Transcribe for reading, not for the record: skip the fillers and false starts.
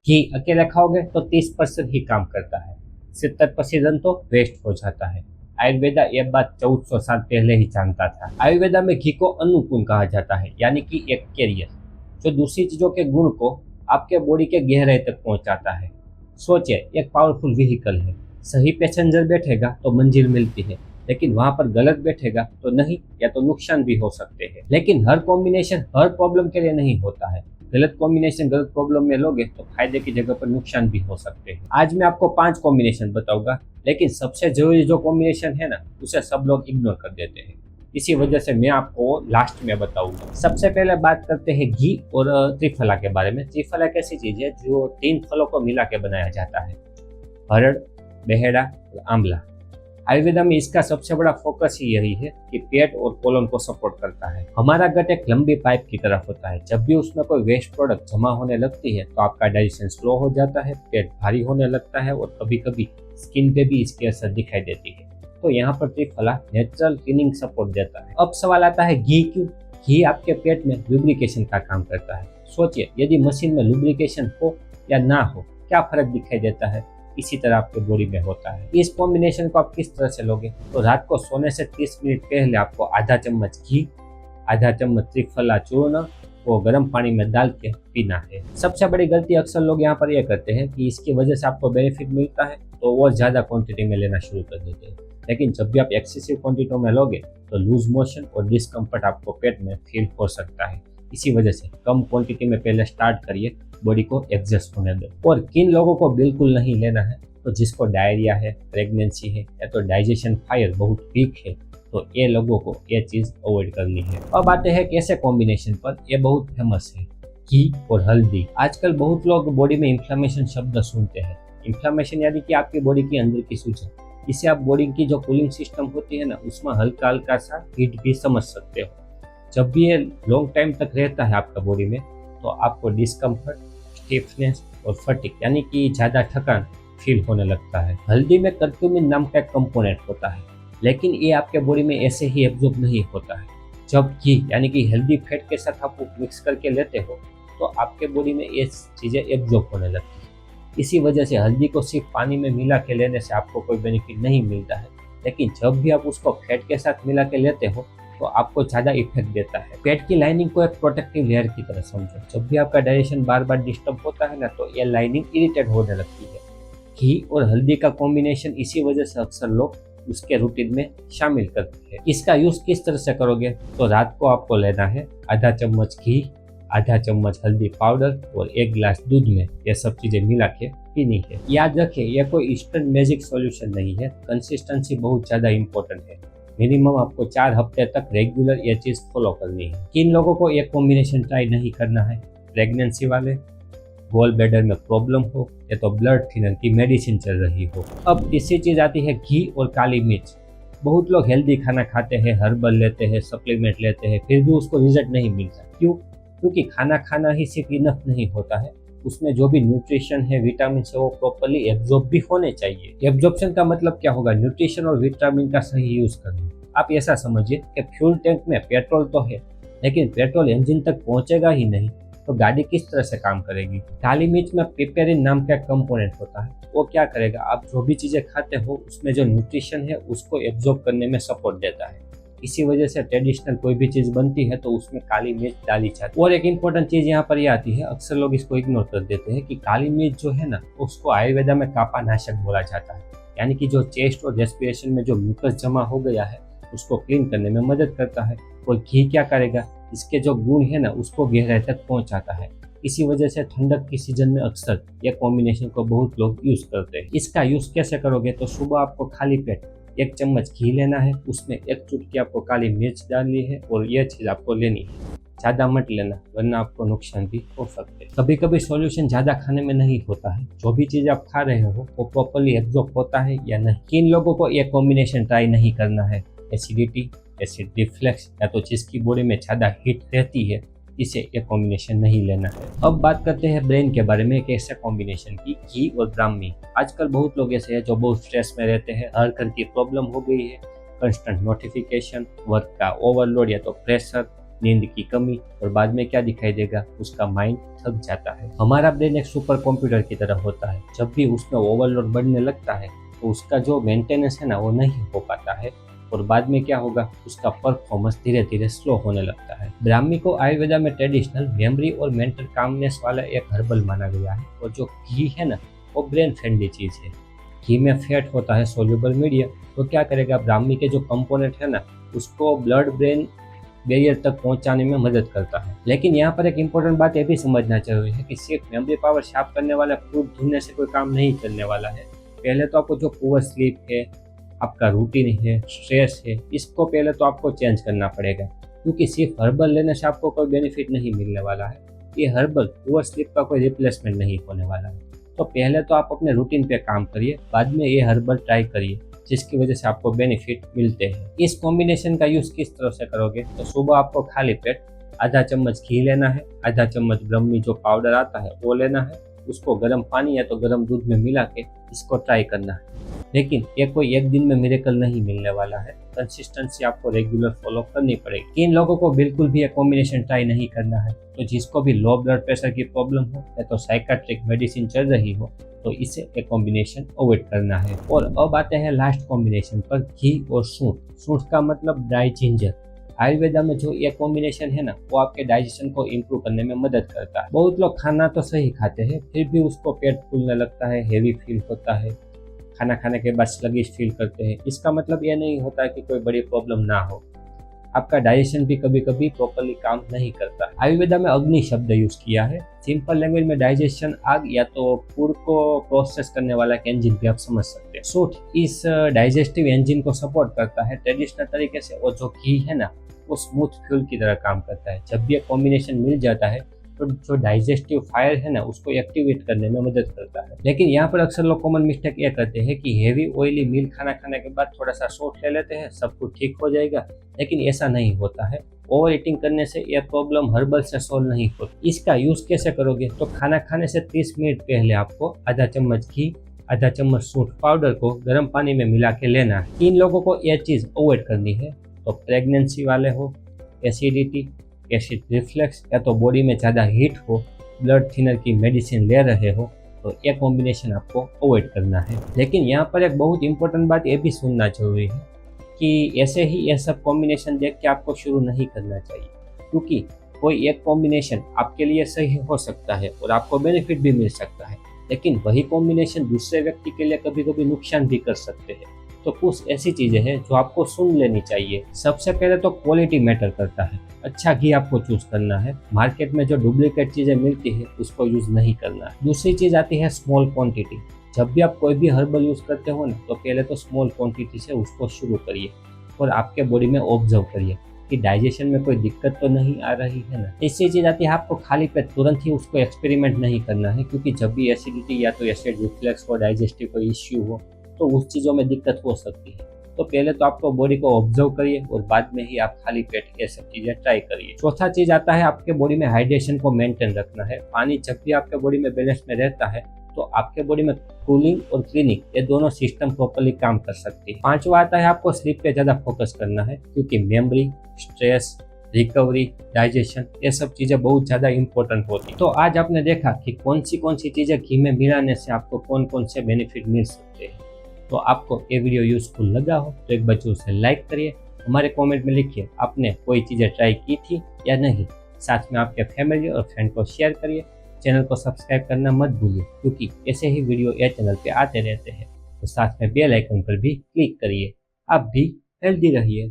घी अकेले खाओगे तो 30% ही काम करता है, 70% तो वेस्ट हो जाता है। आयुर्वेदा ये बात 1400 साल पहले ही जानता था। आयुर्वेदा में घी को अनुकूल कहा जाता है, यानी कि एक कैरियर जो दूसरी चीजों के गुण को आपके बॉडी के गहराई तक पहुंचाता है। सोचिए, एक पावरफुल व्हीकल है, सही पैसेंजर बैठेगा तो मंजिल मिलती है, लेकिन वहां पर गलत बैठेगा तो नहीं, या तो नुकसान भी हो सकते हैं। लेकिन हर कॉम्बिनेशन हर प्रॉब्लम के लिए नहीं होता है। गलत कॉम्बिनेशन गलत प्रॉब्लम में लोगे तो फायदे की जगह पर नुकसान भी हो सकते हैं। आज मैं आपको 5 कॉम्बिनेशन बताऊंगा, लेकिन सबसे जरूरी जो कॉम्बिनेशन है ना, उसे सब लोग इग्नोर कर देते हैं। इसी वजह से मैं आपको लास्ट में बताऊंगा। सबसे पहले बात करते हैं घी और त्रिफला के बारे में। त्रिफला एक ऐसी चीज है जो 3 फलों को मिला के बनाया जाता है, हरड़, बेहड़ा और आंवला। आयुर्वेदा में इसका सबसे बड़ा फोकस ही यही है कि पेट और कोलन को सपोर्ट करता है। हमारा गट एक लंबी पाइप की तरह होता है। जब भी उसमें कोई वेस्ट प्रोडक्ट जमा होने लगती है तो आपका डाइजेशन स्लो हो जाता है, पेट भारी होने लगता है और कभी कभी स्किन पे भी इसकी असर दिखाई देती है। तो यहाँ पर त्रिफला नेचुरल क्लीनिंग सपोर्ट देता है। अब सवाल आता है घी क्यों? घी आपके पेट में लुब्रिकेशन का काम करता है। सोचिए, यदि मशीन में लुब्रिकेशन हो या ना हो, क्या फर्क दिखाई देता है? इसी तरह आपके बॉडी में होता है। इस कॉम्बिनेशन को आप किस तरह से लोगे? तो रात को सोने से 30 मिनट पहले आपको आधा चम्मच घी, आधा चम्मच त्रिफला चूर्ण को गर्म पानी में डाल के पीना है। सबसे बड़ी गलती अक्सर लोग यहाँ पर यह करते हैं कि इसकी वजह से आपको बेनिफिट मिलता है तो और ज्यादा क्वांटिटी में लेना शुरू कर देते हैं। लेकिन जब भी आप एक्सेसिव क्वांटिटी में लोगे तो लूज मोशन और डिस्कम्फर्ट आपको पेट में फील हो सकता है। इसी वजह से कम क्वांटिटी में पहले स्टार्ट करिए, बॉडी को एडजस्ट होने दो। और किन लोगों को बिल्कुल नहीं लेना है? तो जिसको डायरिया है, प्रेगनेंसी है या तो डाइजेशन फायर बहुत वीक है, तो ये लोगों को ये चीज अवॉइड करनी है। अब आते हैं कैसे कॉम्बिनेशन पर। ये बहुत फेमस है, घी और हल्दी। आजकल बहुत लोग बॉडी में इन्फ्लेमेशन शब्द सुनते हैं। इन्फ्लेमेशन यानी कि आपकी बॉडी की अंदर की सूजन। इससे आप बॉडी की जो कूलिंग सिस्टम होती है ना, उसमें हल्का हल्का सा हीट भी समझ सकते हो। जब भी ये लॉन्ग टाइम तक रहता है आपका बॉडी में तो आपको डिस्कम्फर्ट, स्टिफनेस और फटीग यानी कि ज्यादा थकान फील होने लगता है। हल्दी में कर्क्यूमिन नाम का एक कंपोनेंट होता है, लेकिन ये आपके बॉडी में ऐसे ही एब्जॉर्ब नहीं होता है। जब घी यानी कि हेल्दी फैट के साथ आप मिक्स करके लेते हो तो आपके बॉडी में ये चीजें एब्जॉर्ब होने लगती है। इसी वजह से हल्दी को सिर्फ पानी में मिला के लेने से आपको कोई बेनिफिट नहीं मिलता है, लेकिन जब भी आप उसको फैट के साथ मिला के लेते हो तो आपको ज्यादा इफेक्ट देता है। पेट की लाइनिंग को एक प्रोटेक्टिव लेयर की तरह समझो। जब भी आपका डाइजेशन बार बार डिस्टर्ब होता है ना, तो ये लाइनिंग इरिटेट होने लगती है। घी और हल्दी का कॉम्बिनेशन इसी वजह से अक्सर लोग उसके रूटीन में शामिल करते हैं। इसका यूज किस तरह से करोगे? तो रात को आपको लेना है आधा चम्मच घी, आधा चम्मच हल्दी पाउडर और 1 गिलास दूध में ये सब चीजें मिला के पीनी है। याद रखें, यह कोई इंस्टेंट मैजिक सॉल्यूशन नहीं है। कंसिस्टेंसी बहुत ज्यादा इंपॉर्टेंट है। मिनिमम आपको 4 हफ्ते तक रेगुलर ये चीज फॉलो करनी है। किन लोगों को एक कॉम्बिनेशन ट्राई नहीं करना है? प्रेगनेंसी वाले, गोल ब्लैडर में प्रॉब्लम हो या तो ब्लड थिनर की मेडिसिन चल रही हो। अब तीसरी चीज आती है घी और काली मिर्च। बहुत लोग हेल्दी खाना खाते हैं, हर्बल लेते हैं, सप्लीमेंट लेते हैं, फिर भी उसको रिजल्ट नहीं मिलता। क्यों? क्योंकि खाना खाना ही सिर्फ इनफ नहीं होता है, उसमें जो भी न्यूट्रिशन है, विटामिन है, वो प्रॉपर्ली एब्जॉर्ब भी होने चाहिए। एब्जॉर्प्शन का मतलब क्या होगा? न्यूट्रिशन और विटामिन का सही यूज करना। आप ऐसा समझिए कि फ्यूल टैंक में पेट्रोल तो है, लेकिन पेट्रोल इंजन तक पहुंचेगा ही नहीं तो गाड़ी किस तरह से काम करेगी? काली मिर्च में पिपेरिन नाम का कंपोनेंट होता है। वो क्या करेगा? आप जो भी चीजें खाते हो उसमें जो न्यूट्रिशन है उसको एब्जॉर्ब करने में सपोर्ट देता है। इसी वजह से ट्रेडिशनल कोई भी चीज बनती है तो उसमें काली मिर्च डाली जाती है। और एक इम्पोर्टेंट चीज यहाँ पर ये आती है, अक्सर लोग इसको इग्नोर कर देते हैं कि काली मिर्च जो है ना, उसको आयुर्वेदा में कापा नाशक बोला जाता है। यानी कि जो चेस्ट और रेस्पिरेशन में जो म्यूकस जमा हो गया है उसको क्लीन करने में मदद करता है। और घी क्या करेगा? इसके जो गुण है ना, उसको गहराई तक पहुंचाता है। इसी वजह से ठंडक की सीजन में अक्सर ये कॉम्बिनेशन को बहुत लोग यूज करते हैं। इसका यूज कैसे करोगे? तो सुबह आपको खाली पेट 1 चम्मच घी लेना है, उसमें 1 चुटकी आपको काली मिर्च डालनी है और यह चीज आपको लेनी है। ज्यादा मत लेना वरना आपको नुकसान भी हो सकते हैं। कभी कभी सॉल्यूशन ज्यादा खाने में नहीं होता है, जो भी चीज आप खा रहे हो वो प्रॉपर्ली एब्जॉर्ब होता है या नहीं। किन लोगों को ये कॉम्बिनेशन ट्राई नहीं करना है? एसिडिटी, एसिड रिफ्लेक्स या तो जिसकी बॉडी में ज्यादा हीट रहती है, इसे ये कॉम्बिनेशन नहीं लेना है। अब बात करते हैं ब्रेन के बारे में, एक ऐसे कॉम्बिनेशन की, घी और ब्राह्मी। आजकल बहुत लोग ऐसे हैं जो बहुत स्ट्रेस में रहते हैं, हर घर की प्रॉब्लम हो गई है, कंस्टेंट नोटिफिकेशन, वर्क का ओवरलोड या तो प्रेशर, नींद की कमी, और बाद में क्या दिखाई देगा, उसका माइंड थक जाता है। हमारा ब्रेन एक सुपर कंप्यूटर की तरह होता है, जब भी उसमें ओवरलोड बढ़ने लगता है तो उसका जो मेंटेनेंस है ना वो नहीं हो पाता है, और बाद में क्या होगा, उसका परफॉर्मेंस धीरे धीरे स्लो होने लगता है। ब्राह्मी को आयुर्वेदा में ट्रेडिशनल मेमोरी और मेंटल कामनेस वाला एक हर्बल माना गया है, और जो घी है ना वो ब्रेन फ्रेंडली चीज़ है। घी में फैट होता है, सोल्यूबल मीडिया, तो क्या करेगा, ब्राह्मी के जो कंपोनेंट है ना उसको ब्लड ब्रेन बैरियर तक पहुंचाने में मदद करता है। लेकिन यहाँ पर एक इम्पोर्टेंट बात ये भी समझना जरूरी है कि सिर्फ मेमोरी पावर शार्प करने वाला फ्रूट ढूंढने से कोई काम नहीं चलने वाला है। पहले तो आपको जो पुअर स्लीप है, आपका रूटीन है, स्ट्रेस है, इसको पहले तो आपको चेंज करना पड़ेगा, क्योंकि सिर्फ हर्बल लेने से आपको कोई बेनिफिट नहीं मिलने वाला है। ये हर्बल पुअर स्लीप का कोई रिप्लेसमेंट नहीं होने वाला है। तो पहले तो आप अपने रूटीन पे काम करिए, बाद में ये हर्बल ट्राई करिए, जिसकी वजह से आपको बेनिफिट मिलते हैं। इस कॉम्बिनेशन का यूज किस तरह से करोगे, तो सुबह आपको खाली पेट आधा चम्मच घी लेना है, आधा चम्मच ब्रह्मी जो पाउडर आता है वो लेना है, उसको गर्म पानी या तो गर्म दूध में मिला के इसको ट्राई करना है। लेकिन ये कोई एक दिन में मिरेकल नहीं मिलने वाला है, कंसिस्टेंसी आपको रेगुलर फॉलो करनी पड़ेगी। इन लोगों को बिल्कुल भी ये कॉम्बिनेशन ट्राई नहीं करना है, तो जिसको भी लो ब्लड प्रेशर की प्रॉब्लम हो या तो साइकाट्रिक मेडिसिन चल रही हो, तो इसे एक कॉम्बिनेशन अवॉइड करना है। और अब आते हैं लास्ट कॉम्बिनेशन पर, घी और सूंठ। सूंठ का मतलब ड्राई जिंजर। आयुर्वेदा में जो ये कॉम्बिनेशन है ना वो आपके डाइजेशन को इम्प्रूव करने में मदद करता है। बहुत लोग खाना तो सही खाते हैं, फिर भी उसको पेट फूलने लगता है, हेवी फील होता है, खाना खाने के बाद स्लगिश फील करते हैं। इसका मतलब ये नहीं होता है कि कोई बड़ी प्रॉब्लम ना हो, आपका डाइजेशन भी कभी कभी प्रॉपरली काम नहीं करता। आयुर्वेदा में अग्नि शब्द यूज किया है। सिंपल लैंग्वेज में डाइजेशन आग या तो फूड को प्रोसेस करने वाला एक इंजन भी आप समझ सकते हैं। सूंठ इस डाइजेस्टिव इंजन को सपोर्ट करता है ट्रेडिशनल तरीके से, और जो घी है ना वो स्मूथ फ्यूल की तरह काम करता है। जब भी ये कॉम्बिनेशन मिल जाता है तो जो डाइजेस्टिव फायर है ना उसको एक्टिवेट करने में मदद करता है। लेकिन यहाँ पर अक्सर लोग कॉमन मिस्टेक ये करते हैं कि हेवी ऑयली मील खाना खाने के बाद थोड़ा सा सूंठ ले लेते हैं, सब कुछ ठीक हो जाएगा, लेकिन ऐसा नहीं होता है। ओवर ईटिंग करने से यह प्रॉब्लम हर्बल से सोल्व नहीं होती। इसका यूज कैसे करोगे, तो खाना खाने से 30 मिनट पहले आपको आधा चम्मच घी, आधा चम्मच सूंठ पाउडर को गर्म पानी में मिला के लेना है। इन लोगों को यह चीज अवॉइड करनी है। तो प्रेगनेंसी वाले हो, एसिडिटी, एसिड रिफ्लेक्स, या तो बॉडी में ज़्यादा हीट हो, ब्लड थिनर की मेडिसिन ले रहे हो, तो ये कॉम्बिनेशन आपको अवॉइड करना है। लेकिन यहाँ पर एक बहुत इंपॉर्टेंट बात ये भी सुनना जरूरी है कि ऐसे ही ये सब कॉम्बिनेशन देख के आपको शुरू नहीं करना चाहिए, क्योंकि कोई एक कॉम्बिनेशन आपके लिए सही हो सकता है और आपको बेनिफिट भी मिल सकता है, लेकिन वही कॉम्बिनेशन दूसरे व्यक्ति के लिए कभी कभी नुकसान भी कर सकते हैं। तो कुछ ऐसी चीजें हैं जो आपको सुन लेनी चाहिए। सबसे पहले तो क्वालिटी मैटर करता है। अच्छा घी आपको चूज करना है, मार्केट में जो डुप्लीकेट चीजें मिलती है उसको यूज नहीं करना है। दूसरी चीज आती है स्मॉल क्वांटिटी। जब भी आप कोई भी हर्बल यूज करते हो ना तो पहले तो स्मॉल क्वांटिटी से उसको शुरू करिए और आपके बॉडी में ऑब्जर्व करिए कि डाइजेशन में कोई दिक्कत तो नहीं आ रही है ना। तीसरी चीज आती है आपको खाली पेट तुरंत ही उसको एक्सपेरिमेंट नहीं करना है, क्योंकि जब भी एसिडिटी या तो एसिड रिफ्लेक्स हो, डाइजेस्टिव कोई इश्यू हो, तो उस चीज़ों में दिक्कत हो सकती है। तो पहले तो आपको बॉडी को ऑब्जर्व करिए और बाद में ही आप खाली पेट ये सब चीज़ें ट्राई करिए। चौथा चीज़ आता है आपके बॉडी में हाइड्रेशन को मेंटेन रखना है। पानी जब भी आपके बॉडी में बैलेंस में रहता है तो आपके बॉडी में कूलिंग और क्लीनिंग ये दोनों सिस्टम प्रॉपर्ली काम कर सकती है। पांचवा आता है आपको स्लीप पे ज़्यादा फोकस करना है, क्योंकि मेमोरी, स्ट्रेस, रिकवरी, डाइजेशन ये सब चीज़ें बहुत ज़्यादा इंपॉर्टेंट होती है। तो आज आपने देखा कि कौन सी चीज़ें घी में मिलाने से आपको कौन से बेनिफिट मिल सकते हैं। तो आपको ये वीडियो यूजफुल लगा हो तो एक बच्चों से लाइक करिए, हमारे कमेंट में लिखिए आपने कोई चीज़ें ट्राई की थी या नहीं। साथ में आपके फैमिली और फ्रेंड को शेयर करिए। चैनल को सब्सक्राइब करना मत भूलिए, क्योंकि ऐसे ही वीडियो ये चैनल पे आते रहते हैं। तो साथ में बेल आइकन पर भी क्लिक करिए। आप भी हेल्दी रहिए।